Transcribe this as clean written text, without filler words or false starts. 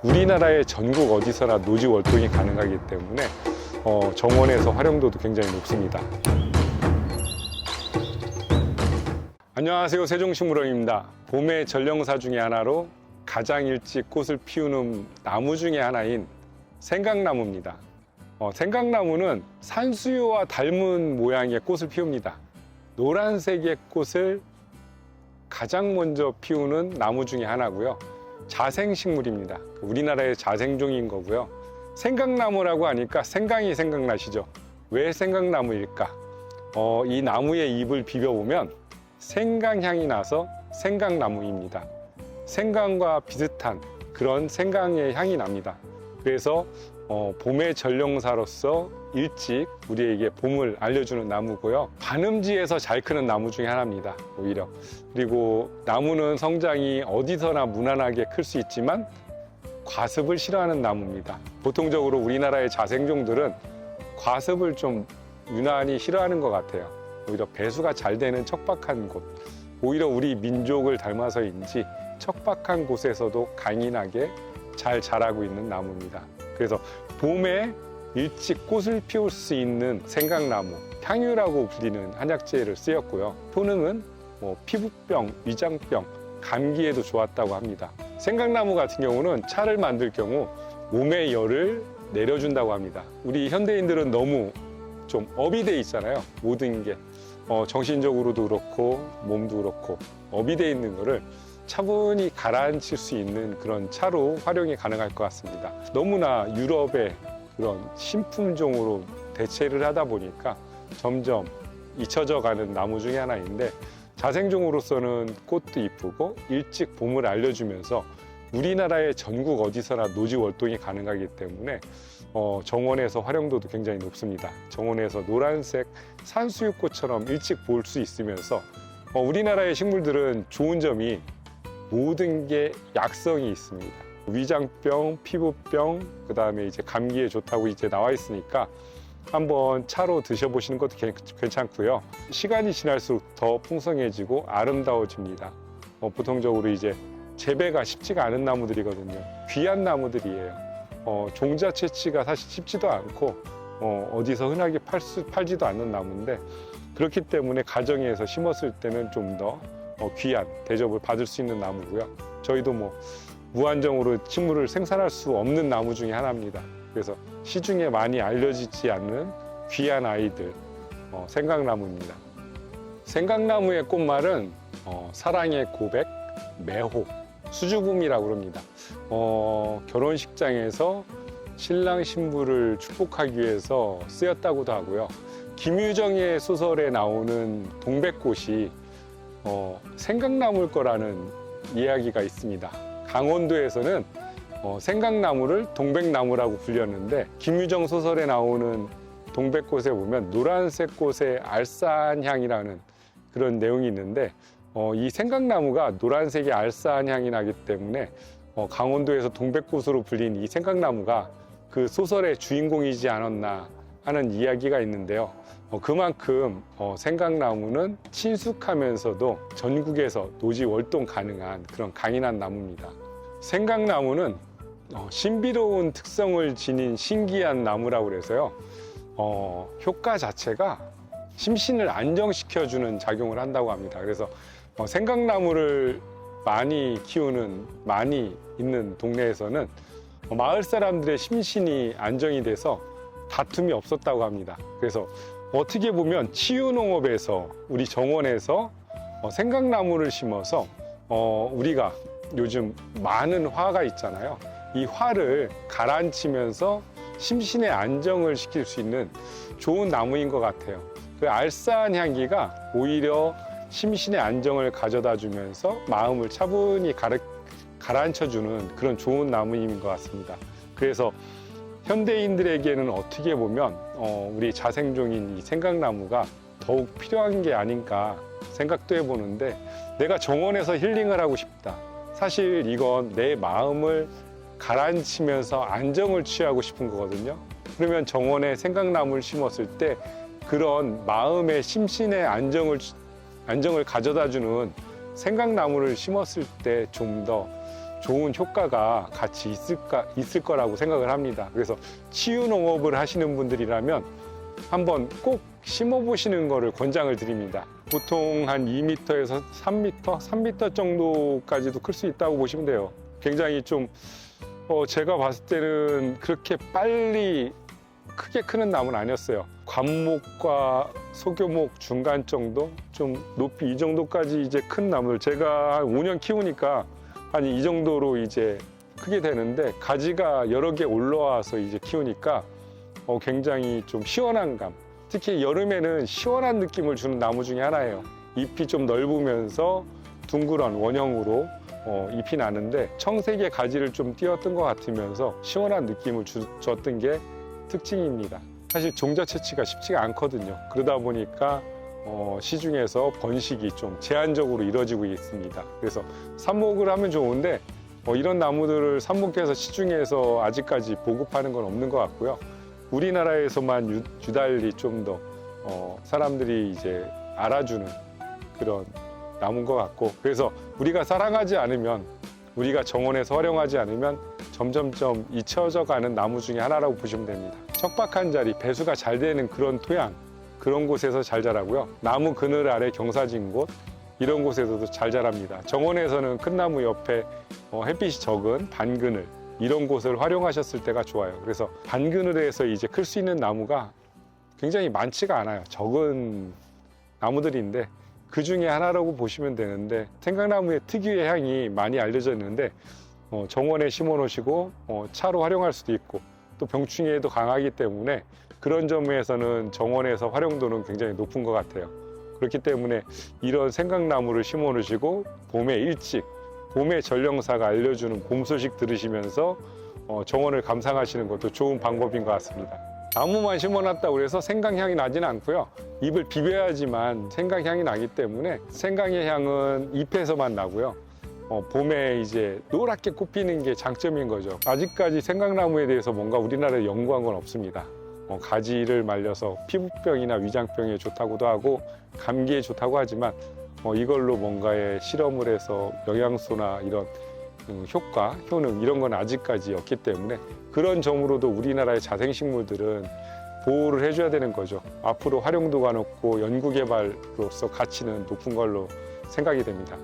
우리나라의 전국 어디서나 노지 월동이 가능하기 때문에 정원에서 활용도도 굉장히 높습니다. 안녕하세요, 세종식물원입니다. 봄의 전령사 중에 하나로 가장 일찍 꽃을 피우는 나무 중에 하나인 생강나무입니다. 생강나무는 산수유와 닮은 모양의 꽃을 피웁니다. 노란색의 꽃을 가장 먼저 피우는 나무 중에 하나고요. 자생식물입니다. 우리나라의 자생종인 거고요. 생강나무라고 하니까 생강이 생각나시죠? 왜 생강나무일까? 이 나무의 잎을 비벼보면 생강향이 나서 생강나무입니다. 생강과 비슷한 그런 생강의 향이 납니다. 그래서 봄의 전령사로서 일찍 우리에게 봄을 알려주는 나무고요. 반음지에서 잘 크는 나무 중에 하나입니다. 오히려. 그리고 나무는 성장이 어디서나 무난하게 클 수 있지만 과습을 싫어하는 나무입니다. 보통적으로 우리나라의 자생종들은 과습을 좀 유난히 싫어하는 것 같아요. 오히려 배수가 잘 되는 척박한 곳, 오히려 우리 민족을 닮아서인지 척박한 곳에서도 강인하게 잘 자라고 있는 나무입니다. 그래서 봄에 일찍 꽃을 피울 수 있는 생강나무, 향유라고 불리는 한약재를 쓰였고요. 효능은 피부병, 위장병, 감기에도 좋았다고 합니다. 생강나무 같은 경우는 차를 만들 경우 몸의 열을 내려준다고 합니다. 우리 현대인들은 너무 좀 업이 돼 있잖아요. 모든 게 정신적으로도 그렇고 몸도 그렇고 업이 돼 있는 거를 차분히 가라앉힐 수 있는 그런 차로 활용이 가능할 것 같습니다. 너무나 유럽의 그런 신품종으로 대체를 하다 보니까 점점 잊혀져 가는 나무 중에 하나인데, 자생종으로서는 꽃도 이쁘고 일찍 봄을 알려주면서 우리나라의 전국 어디서나 노지 월동이 가능하기 때문에 정원에서 활용도도 굉장히 높습니다. 정원에서 노란색 산수유꽃처럼 일찍 볼 수 있으면서 우리나라의 식물들은 좋은 점이 모든 게 약성이 있습니다. 위장병, 피부병, 그 다음에 이제 감기에 좋다고 이제 나와 있으니까 한번 차로 드셔보시는 것도 괜찮고요. 시간이 지날수록 더 풍성해지고 아름다워집니다. 보통적으로 이제 재배가 쉽지가 않은 나무들이거든요. 귀한 나무들이에요. 종자 채취가 사실 쉽지도 않고 어디서 흔하게 팔지도 않는 나무인데, 그렇기 때문에 가정에서 심었을 때는 좀 더 귀한 대접을 받을 수 있는 나무고요. 저희도 무한정으로 식물을 생산할 수 없는 나무 중에 하나입니다. 그래서 시중에 많이 알려지지 않는 귀한 아이들, 생강나무입니다. 생강나무의 꽃말은 사랑의 고백, 매호, 수주금이라고 합니다. 결혼식장에서 신랑 신부를 축복하기 위해서 쓰였다고도 하고요. 김유정의 소설에 나오는 동백꽃이 생강나무일 거라는 이야기가 있습니다. 강원도에서는 생강나무를 동백나무라고 불렸는데, 김유정 소설에 나오는 동백꽃에 보면 노란색 꽃의 알싸한 향이라는 그런 내용이 있는데, 이 생강나무가 노란색의 알싸한 향이 나기 때문에 강원도에서 동백꽃으로 불린 이 생강나무가 그 소설의 주인공이지 않았나 하는 이야기가 있는데요. 그만큼 생강나무는 친숙하면서도 전국에서 노지 월동 가능한 그런 강인한 나무입니다. 생강나무는 신비로운 특성을 지닌 신기한 나무라고 그래서요. 효과 자체가 심신을 안정시켜주는 작용을 한다고 합니다. 그래서 생강나무를 많이 키우는, 많이 있는 동네에서는 마을 사람들의 심신이 안정이 돼서 다툼이 없었다고 합니다. 그래서 어떻게 보면 치유농업에서, 우리 정원에서 생강나무를 심어서 우리가 요즘 많은 화가 있잖아요. 이 화를 가라앉히면서 심신의 안정을 시킬 수 있는 좋은 나무인 것 같아요. 그 알싸한 향기가 오히려 심신의 안정을 가져다 주면서 마음을 차분히 가라앉혀주는 그런 좋은 나무인 것 같습니다. 그래서 현대인들에게는 어떻게 보면 우리 자생종인 이 생강나무가 더욱 필요한 게 아닌가 생각도 해보는데, 내가 정원에서 힐링을 하고 싶다. 사실 이건 내 마음을 가라앉히면서 안정을 취하고 싶은 거거든요. 그러면 정원에 생강나무를 심었을 때 그런 마음의 심신의 안정을 가져다주는 생강나무를 심었을 때 좀 더 좋은 효과가 같이 있을 거라고 생각을 합니다. 그래서 치유 농업을 하시는 분들이라면 한번 꼭 심어보시는 거를 권장을 드립니다. 보통 한 2m에서 3m 정도까지도 클 수 있다고 보시면 돼요. 굉장히 좀 제가 봤을 때는 그렇게 빨리 크게 크는 나무는 아니었어요. 관목과 소교목 중간 정도, 좀 높이 이 정도까지 이제 큰 나무를 제가 한 5년 키우니까 한 이 정도로 이제 크게 되는데, 가지가 여러 개 올라와서 이제 키우니까 굉장히 좀 시원한 감, 특히 여름에는 시원한 느낌을 주는 나무 중에 하나예요. 잎이 좀 넓으면서 둥그런 원형으로 잎이 나는데 청색의 가지를 좀 띄었던 것 같으면서 시원한 느낌을 줬던 게 특징입니다. 사실 종자 채취가 쉽지가 않거든요. 그러다 보니까 시중에서 번식이 좀 제한적으로 이루어지고 있습니다. 그래서 삽목을 하면 좋은데 이런 나무들을 삽목해서 시중에서 아직까지 보급하는 건 없는 것 같고요. 우리나라에서만 유달리 좀 더 사람들이 이제 알아주는 그런 나무인 것 같고, 그래서 우리가 사랑하지 않으면, 우리가 정원에서 활용하지 않으면 점점점 잊혀져 가는 나무 중에 하나라고 보시면 됩니다. 척박한 자리, 배수가 잘 되는 그런 토양, 그런 곳에서 잘 자라고요. 나무 그늘 아래 경사진 곳, 이런 곳에서도 잘 자랍니다. 정원에서는 큰 나무 옆에 햇빛이 적은 반그늘, 이런 곳을 활용하셨을 때가 좋아요. 그래서 반그늘에서 이제 클 수 있는 나무가 굉장히 많지가 않아요. 적은 나무들인데 그 중에 하나라고 보시면 되는데, 생강나무의 특유의 향이 많이 알려져 있는데 정원에 심어 놓으시고 차로 활용할 수도 있고 또 병충해에도 강하기 때문에 그런 점에서는 정원에서 활용도는 굉장히 높은 것 같아요. 그렇기 때문에 이런 생강나무를 심어 놓으시고 봄에 일찍, 봄의 전령사가 알려주는 봄 소식 들으시면서 정원을 감상하시는 것도 좋은 방법인 것 같습니다. 나무만 심어놨다고 해서 생강향이 나지는 않고요. 잎을 비벼야지만 생강향이 나기 때문에 생강의 향은 잎에서만 나고요. 봄에 이제 노랗게 꽃피는 게 장점인 거죠. 아직까지 생강나무에 대해서 뭔가 우리나라에 연구한 건 없습니다. 가지를 말려서 피부병이나 위장병에 좋다고도 하고 감기에 좋다고 하지만 이걸로 뭔가의 실험을 해서 영양소나 이런 효과, 효능 이런 건 아직까지 없기 때문에 그런 점으로도 우리나라의 자생식물들은 보호를 해줘야 되는 거죠. 앞으로 활용도가 높고 연구개발로서 가치는 높은 걸로 생각이 됩니다.